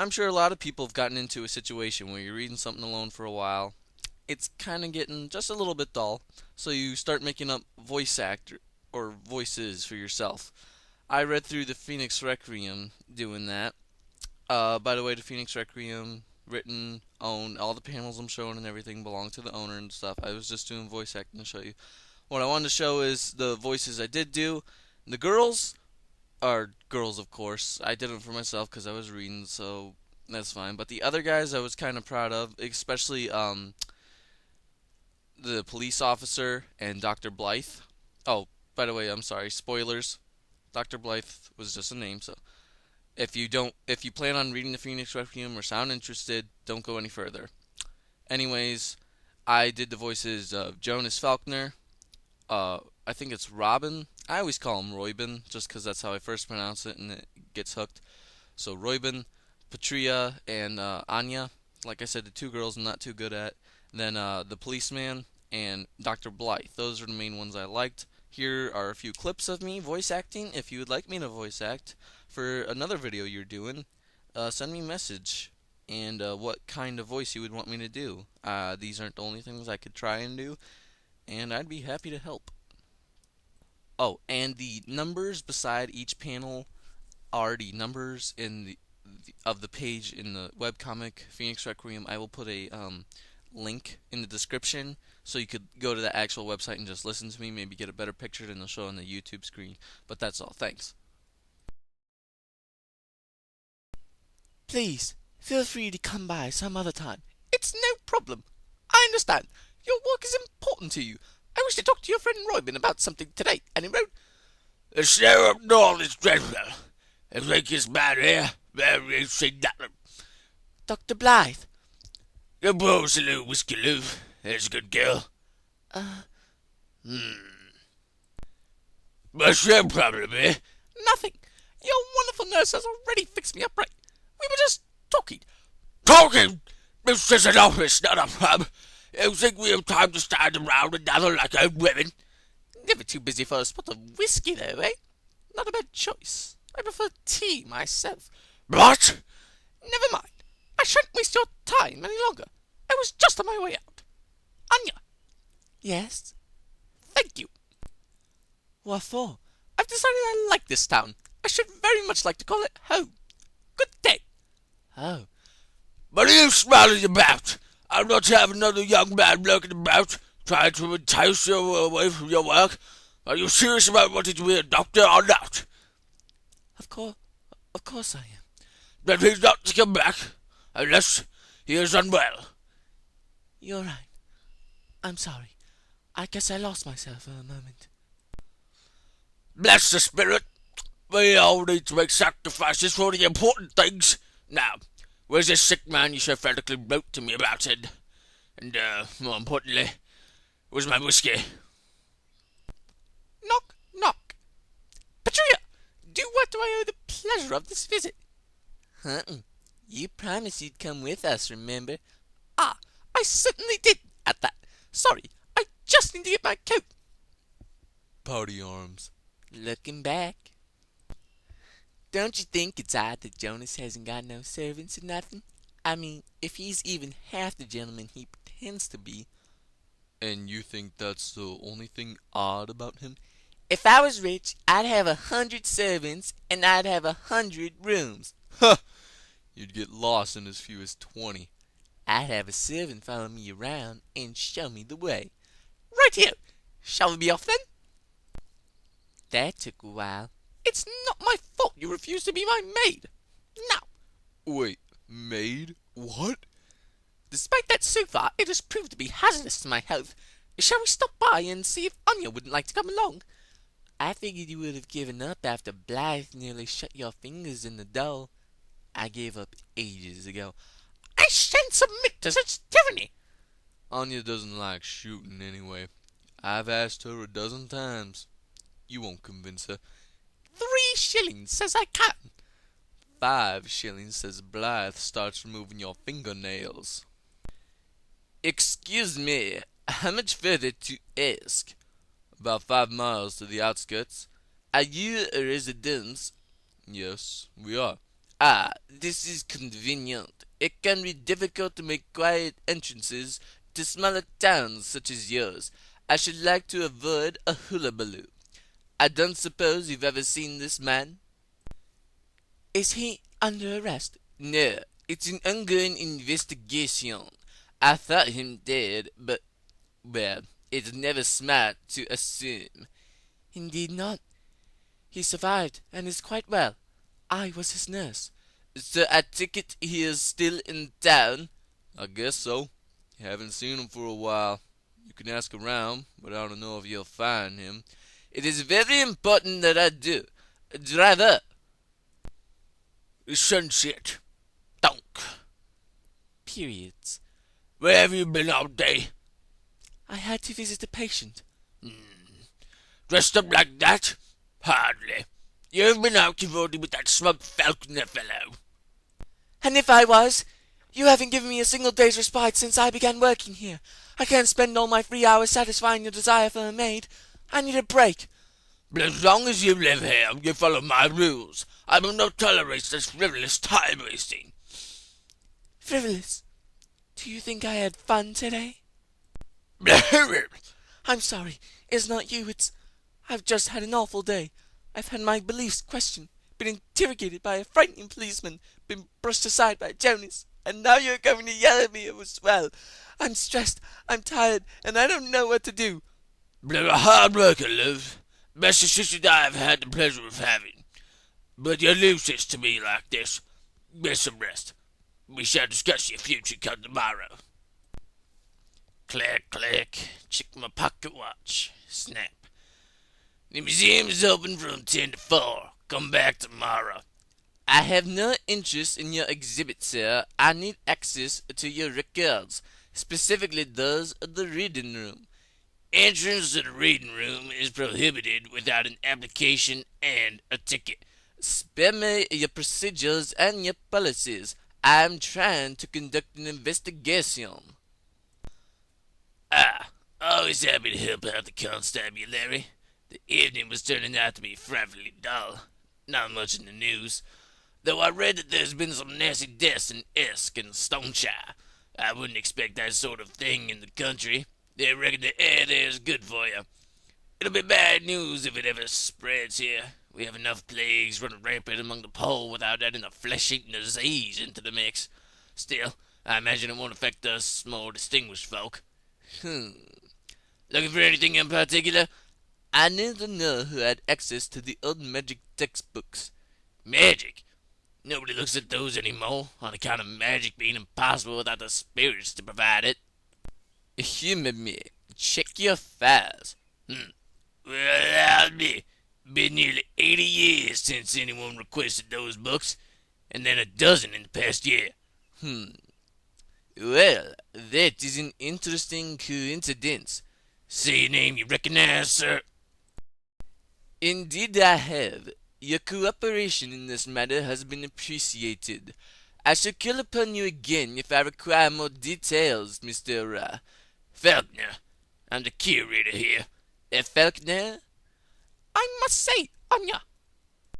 I'm sure a lot of people have gotten into a situation where you're reading something alone for a while. It's kind of getting just a little bit dull, so you start making up voice actor or voices for yourself. I read through the Phoenix Requiem doing that. By the way, the Phoenix Requiem, written, owned, all the panels I'm showing and everything belong to the owner and stuff. I was just doing voice acting to show you. What I wanted to show is the voices I did do. The girls are girls, of course. I did them for myself because I was reading, so that's fine. But the other guys I was kind of proud of, especially the police officer and Dr. Blythe. Oh, by the way, I'm sorry, spoilers. Dr. Blythe was just a name, so if you plan on reading the Phoenix Requiem or sound interested, don't go any further. Anyways, I did the voices of Jonas Faulkner. I think it's Robin. I always call him Roybin, just because that's how I first pronounce it, and it gets hooked. So Roybin, Patria, and Anya. Like I said, the two girls I'm not too good at. Then the policeman and Dr. Blythe. Those are the main ones I liked. Here are a few clips of me voice acting. If you would like me to voice act for another video you're doing, send me a message and what kind of voice you would want me to do. These aren't the only things I could try and do, and I'd be happy to help. Oh, and the numbers beside each panel are the numbers in of the page in the webcomic Phoenix Requiem. I will put a link in the description so you could go to the actual website and just listen to me, maybe get a better picture than they'll show on the YouTube screen. But that's all. Thanks. Please, feel free to come by some other time. It's no problem. I understand. Your work is important to you. I wish to talk to your friend Roybin about something today, and he wrote, The snow up north is dreadful. I think it's bad here. Very seen that. Dr. Blythe. Good boy, salute, Whiskey Lou. There's a good girl. What's your problem, eh? Nothing. Your wonderful nurse has already fixed me up right. We were just talking. Talking? This is an office, not a pub. You think we have time to stand around and gather like old women? Never too busy for a spot of whiskey, though, eh? Not a bad choice. I prefer tea myself. What? Never mind. I shan't waste your time any longer. I was just on my way out. Anya. Yes? Thank you. What for? I've decided I like this town. I should very much like to call it home. Good day. Oh. What are you smiling about? I'm not to have another young man lurking about, trying to entice you away from your work. Are you serious about wanting to be a doctor or not? Of course I am. Then he's not to come back, unless he is unwell. You're right. I'm sorry. I guess I lost myself for a moment. Bless the spirit. We all need to make sacrifices for the important things. Now, where's this sick man you so frantically wrote to me about? And more importantly, where's my whiskey? Knock, knock. Patria, what do I owe the pleasure of this visit? You promised you'd come with us, remember? Ah, I certainly did at that. Sorry, I just need to get my coat. Party arms. Looking back. Don't you think it's odd that Jonas hasn't got no servants or nothing? I mean, if he's even half the gentleman he pretends to be. And you think that's the only thing odd about him? If I was rich, I'd have 100 servants, and I'd have 100 rooms. Ha! You'd get lost in as few as 20. I'd have a servant follow me around and show me the way. Right here. Shall we be off then? That took a while. It's not my fault you refused to be my maid. Now, Wait, maid? What? despite that so far, it has proved to be hazardous to my health. Shall we stop by and see if Anya wouldn't like to come along? I figured you would have given up after Blythe nearly shut your fingers in the dough. I gave up ages ago. I shan't submit to such tyranny. Anya doesn't like shooting anyway. I've asked her a dozen times. You won't convince her. 3 shillings says I can. 5 shillings says Blythe starts removing your fingernails. Excuse me, how much further to ask? About 5 miles to the outskirts. Are you a resident? Yes, we are. Ah, this is convenient. It can be difficult to make quiet entrances to smaller towns such as yours. I should like to avoid a hullabaloo. I don't suppose you've ever seen this man? Is he under arrest? No, it's an ongoing investigation. I thought him dead, but, well, it's never smart to assume. Indeed not. He survived and is quite well. I was his nurse. So I take it he is still in town? I guess so. Haven't seen him for a while. You can ask around, but I don't know if you'll find him. It is very important that I do. Drive up. Sunset. Donk. Periods. Where have you been all day? I had to visit a patient. Dressed up like that? Hardly. You've been out cavorting with that smug Falconer fellow. And if I was, you haven't given me a single day's respite since I began working here. I can't spend all my free hours satisfying your desire for a maid. I need a break. But as long as you live here, you follow my rules. I will not tolerate such frivolous time wasting. Frivolous? Do you think I had fun today? I'm sorry. It's not you. I've just had an awful day. I've had my beliefs questioned, been interrogated by a frightening policeman, been brushed aside by Jonas, and now you're going to yell at me as well. I'm stressed, I'm tired, and I don't know what to do. You're a hard worker, love. Best assistant I have had the pleasure of having. But you're nuisance to me like this. Get some rest. We shall discuss your future come tomorrow. Click, click. Check my pocket watch. Snap. The museum is open from 10 to 4. Come back tomorrow. I have no interest in your exhibit, sir. I need access to your records, specifically those of the reading room. Entrance to the reading room is prohibited without an application and a ticket. Spare me your procedures and your policies. I'm trying to conduct an investigation. Always happy to help out the constabulary. The evening was turning out to be frightfully dull. Not much in the news. Though I read that there's been some nasty deaths in Esk and Stoneshire. I wouldn't expect that sort of thing in the country. They reckon the air there is good for you. It'll be bad news if it ever spreads here. We have enough plagues running rampant among the poor without adding a flesh-eating disease into the mix. Still, I imagine it won't affect us more distinguished folk. Looking for anything in particular? I need to know who had access to the old magic textbooks. Magic? Nobody looks at those anymore, on account of magic being impossible without the spirits to provide it. Humor me. Check your files. Well, I'll be. Been nearly 80 years since anyone requested those books, and then a dozen in the past year. Well, that is an interesting coincidence. Say a name you recognize, sir? Indeed I have. Your cooperation in this matter has been appreciated. I shall call upon you again if I require more details, Mr. Faulkner. I'm the curator here. Faulkner? I must say, Anya,